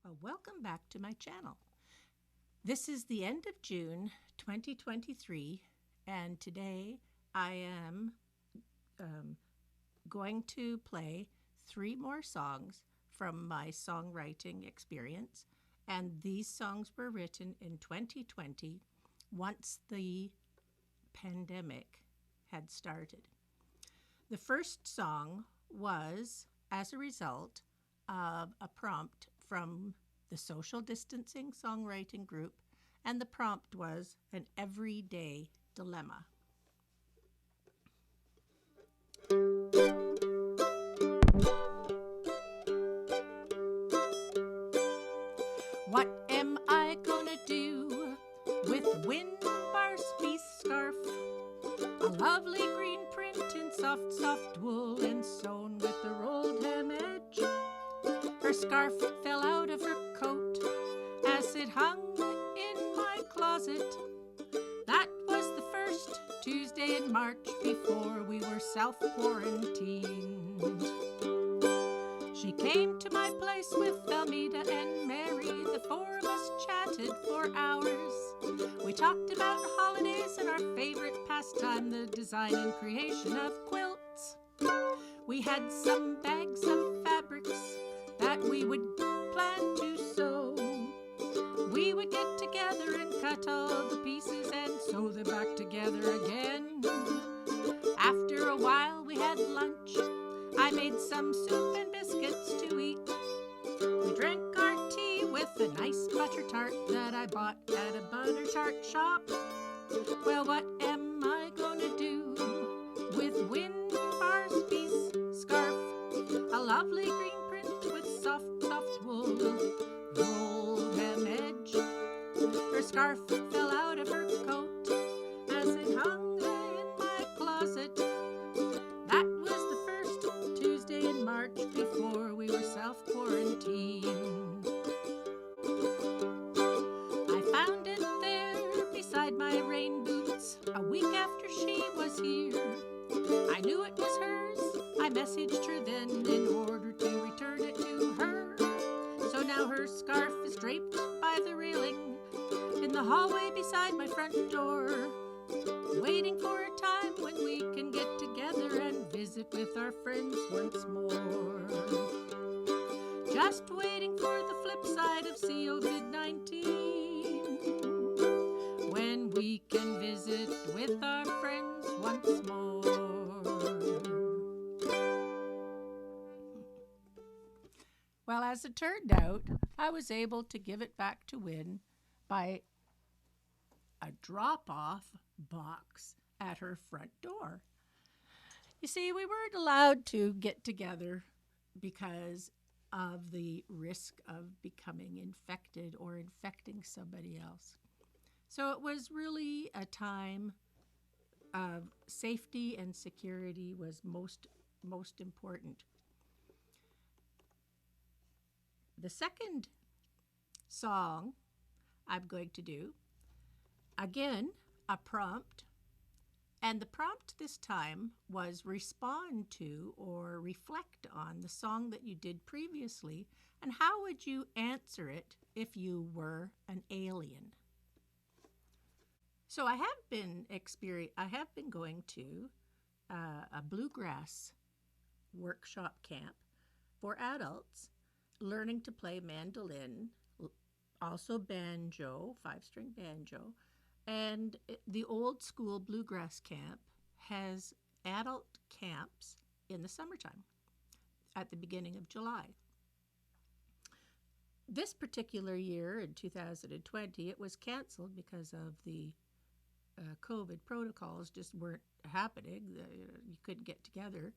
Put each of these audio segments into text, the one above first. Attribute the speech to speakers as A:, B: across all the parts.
A: Welcome back to my channel. This is the end of June 2023, and today I am going to play 3 more songs from my songwriting experience. And these songs were written in 2020 once the pandemic had started. The first song was as a result of a prompt from the social distancing songwriting group, and the prompt was an everyday dilemma. What am I gonna do with Winbar's scarf? A lovely green print in soft wool and sewn with the rolled hem edge. Her scarf fell out of her coat as it hung in my closet. That was the first Tuesday in March before we were self-quarantined. She came to my place with Almeida and Mary. The 4 of us chatted for hours. We talked about holidays and our favorite pastime, the design and creation of quilts. We had some bags of fabrics that we would plan to sew. We would get together and cut all the pieces and sew them back together again. After a while we had lunch. I made some soup and biscuits to eat. We drank our tea with a nice butter tart that I bought at a butter tart shop. Well, what am I gonna do with Winbar's scarf? A lovely green print with soft wool, rolled hem edge. Her scarf fell out of her coat as it hung in my closet. That was the first Tuesday in March before we were self-quarantined. I found it there beside my rain boots a week after she was here. I knew it was hers. I messaged her then in order to return it to her. So now her scarf is draped by the railing in the hallway beside my front door, waiting for a time when we can get together and visit with our friends once more. Just waiting for the flip side of COVID-19, when we can visit with our friends once more. Well, as it turned out, I was able to give it back to Win by a drop-off box at her front door. You see, we weren't allowed to get together because of the risk of becoming infected or infecting somebody else. So it was really a time of safety, and security was most important. The second song I'm going to do, again, a prompt. And the prompt this time was respond to or reflect on the song that you did previously, and how would you answer it if you were an alien? So I have been going to a bluegrass workshop camp for adults, learning to play mandolin, also banjo, 5-string banjo. And the old school bluegrass camp has adult camps in the summertime at the beginning of July. This particular year in 2020, it was canceled because of the COVID protocols just weren't happening. You couldn't get together.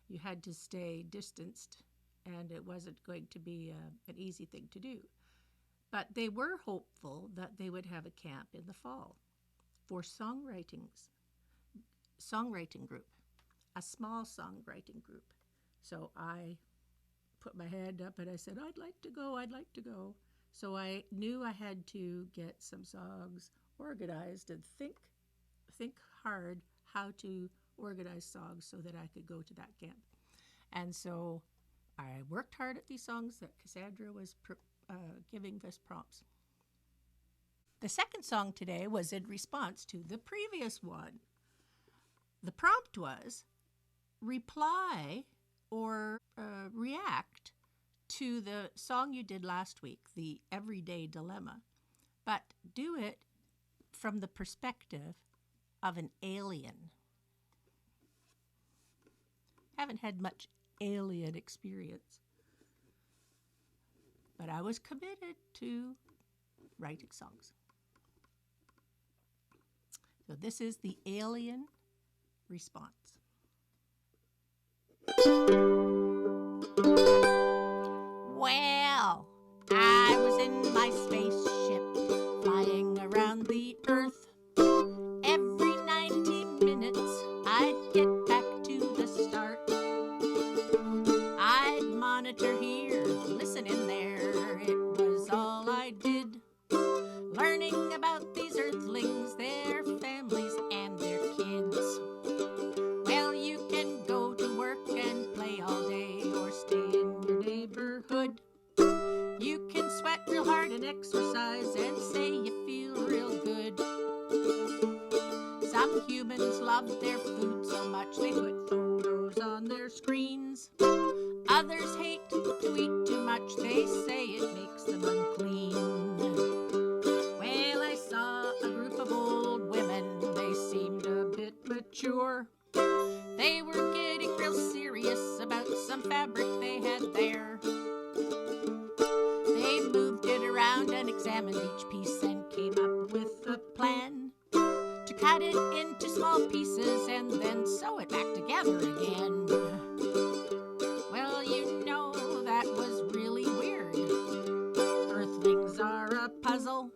A: You had to stay distanced, and it wasn't going to be an easy thing to do. But they were hopeful that they would have a camp in the fall for songwriting group, a small songwriting group. So I put my hand up and I said, I'd like to go. So I knew I had to get some songs organized and think hard how to organize songs so that I could go to that camp. And so I worked hard at these songs that Cassandra was giving this prompts. The second song today was in response to the previous one. The prompt was reply or react to the song you did last week, the Everyday Dilemma, but do it from the perspective of an alien. Haven't had much alien experience, but I was committed to writing songs. So this is the alien response. Well, I was in my spaceship flying around the Earth. Every 90 minutes I'd get back to the start. I'd monitor here, listen in there. It was all I did, learning about these Earthlings, their families, and their kids. Well, you can go to work and play all day or stay in your neighborhood. You can sweat real hard and exercise and say you feel real good. Some humans love their food so much they put photos on their screens. Others hate to eat too much, they say it makes them unclean. Well, I saw a group of old women, they seemed a bit mature. They were getting real serious about some fabric they had there. They moved it around and examined each piece and came up with a plan to cut it into small pieces and then sew it back together again. Well, you know, that was really weird. Earthlings are a puzzle.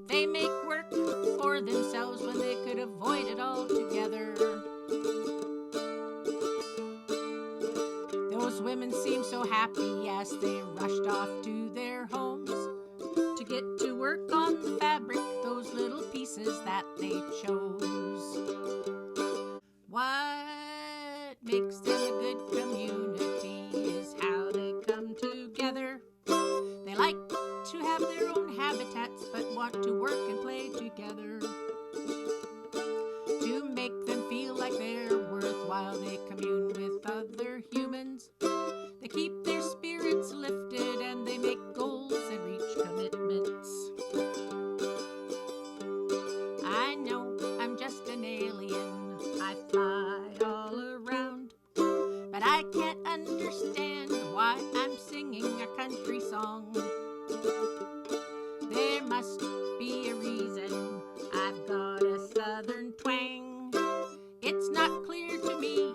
A: They make work for themselves when they could avoid it altogether. Those women seemed so happy as they rushed off to their homes to get to work on the fabric, those little pieces that they chose. What makes them a good community is how they come together. They like to have their own habitats but want to work and play together. To make them feel like they're worthwhile, they commune with other humans. They keep their spirits lifted and they make goals and reach commitments. I know I'm just an alien, I fly all around, but I can't understand why I'm singing a country song. There must be a reason I've got a southern twang. It's not clear to me,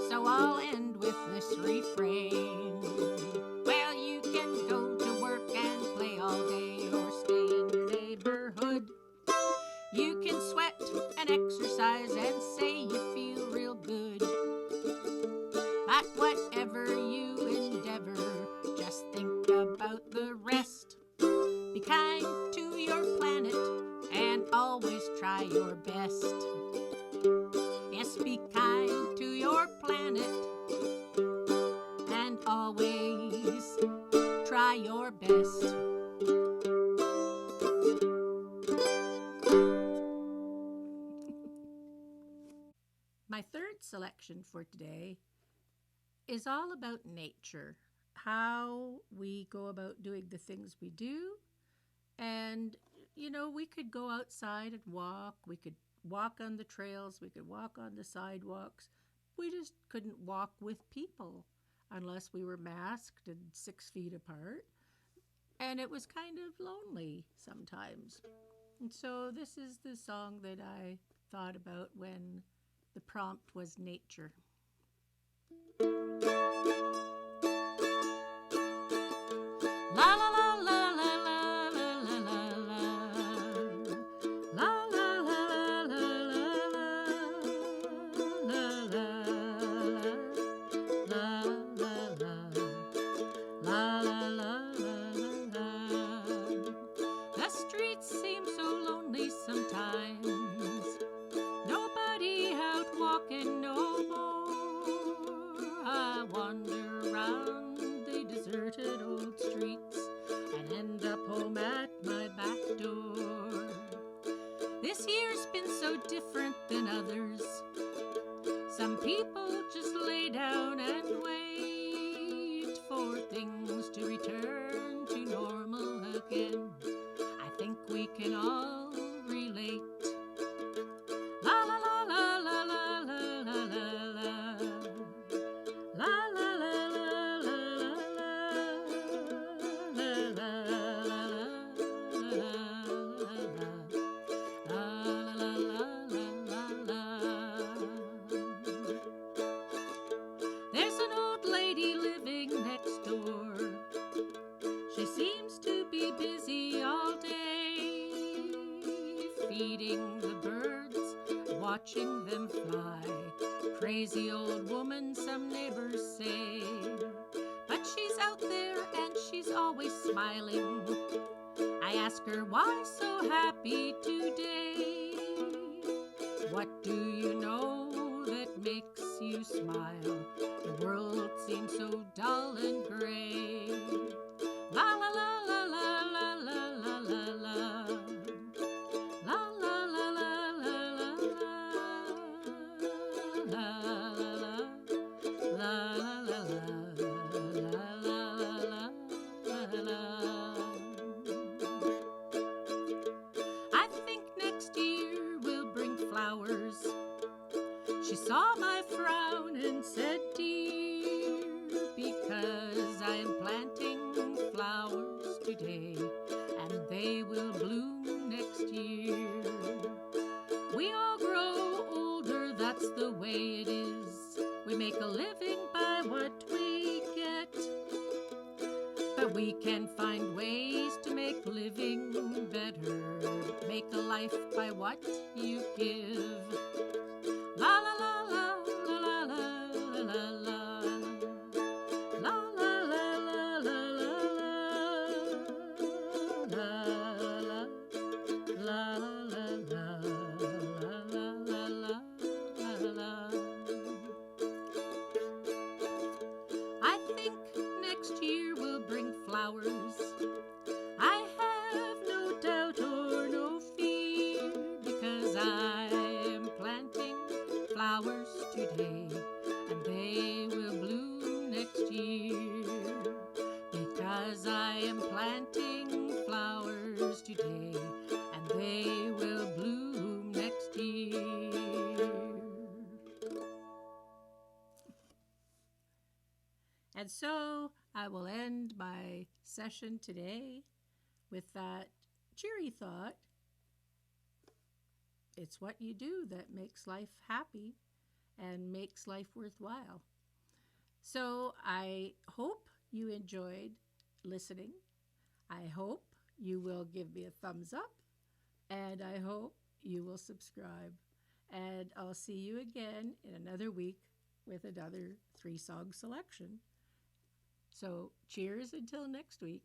A: so I'll end with this refrain. Well, you can go to work and play all day or stay in your neighborhood. You can sweat and exercise and say you feel real good. But whatever you endeavor, just think about the rest. Be kind to your planet and always try your best. Yes, be kind to your planet and always try your best. My third selection for today is all about nature, how we go about doing the things we do. And, you know, we could go outside and walk, we could walk on the trails, we could walk on the sidewalks. We just couldn't walk with people unless we were masked and 6 feet apart. And it was kind of lonely sometimes. And so this is the song that I thought about when the prompt was nature. La la la la la la la la la la la la la la la. The streets seem so lonely sometimes. Nobody out walking no more. I wander around the deserted old streets, than others. Some people just lay down and wait for things to return to normal again. I think we can all relate. La la la la la la la la la la la la la There's an old lady living next door. She seems to be busy all day, feeding the birds, watching them fly. Crazy old woman, some neighbors say, but she's out there and she's always smiling. I ask her, why so happy today? What do you know that makes you smile? The world seems so dull and gray. La la la la la la la la la la. La la la la la la la la la la. I think next year we'll bring flowers. She saw my frown and said, dear, because I am planting flowers today, and they will bloom next year. We all grow older, that's the way it is. We make a living by what we get, but we can find ways to make living better. Make a life by what you give. La la la la la la la la la. La la la la la la la la la la. I think next year we'll bring flowers. I have no doubt or no fear, because I am planting flowers today, and they will bloom next year. Because I am planting flowers today, and they will bloom next year. And so I will end my session today with that cheery thought. It's what you do that makes life happy and makes life worthwhile. So I hope you enjoyed listening. I hope you will give me a thumbs up, and I hope you will subscribe. And I'll see you again in another week with another 3-song selection. So cheers until next week.